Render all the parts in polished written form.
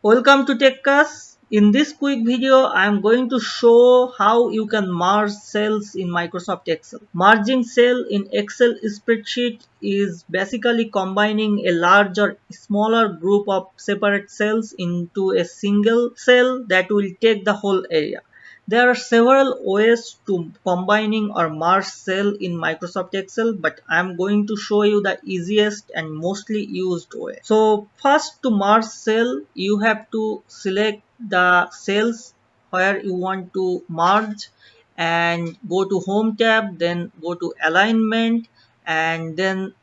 Welcome to TechCuss. In this quick video, I am going to show how you can merge cells in Microsoft Excel. Merging cell in Excel spreadsheet is basically combining a large or smaller group of separate cells into a single cell that will take the whole area. There are several ways to combining or merge cell in Microsoft Excel, but I'm going to show you the easiest and mostly used way. So first, to merge cell, you have to select the cells where you want to merge and go to Home tab, then go to Alignment and then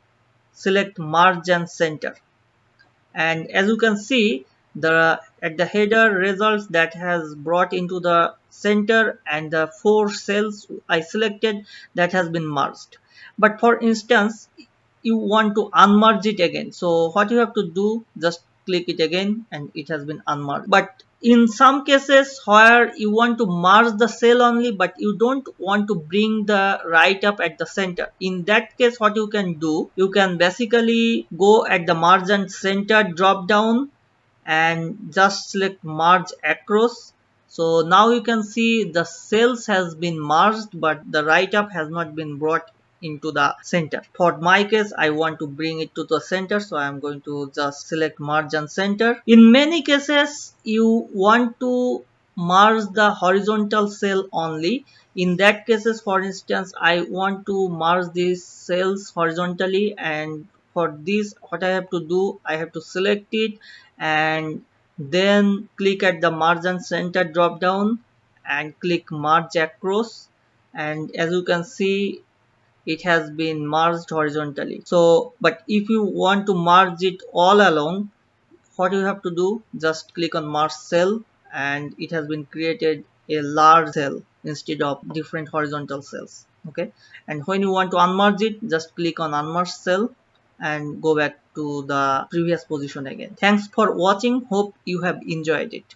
select Merge and Center. And as you can see, the at the header results that has brought into the center, and the four cells I selected, that has been merged. But for instance, you want to unmerge it again, so what you have to do, just click it again and it has been unmerged. But in some cases where you want to merge the cell only but you don't want to bring the write up at the center, in that case what you can do, you can basically go at the merge and center drop down and just select merge across. So now you can see the cells has been merged but the write up has not been brought into the center. For my case, I want to bring it to the center, so I am going to just select merge and center. In many cases you want to merge the horizontal cell only. In that cases, for instance, I want to merge these cells horizontally, and for this what I have to do, I have to select it and then click at the merge and center drop down and click merge across, and as you can see it has been merged horizontally. So but if you want to merge it all along, what you have to do, just click on merge cell and it has been created a large cell instead of different horizontal cells. Okay, and when you want to unmerge it, just click on unmerge cell and go back to the previous position again. Thanks for watching, hope you have enjoyed it.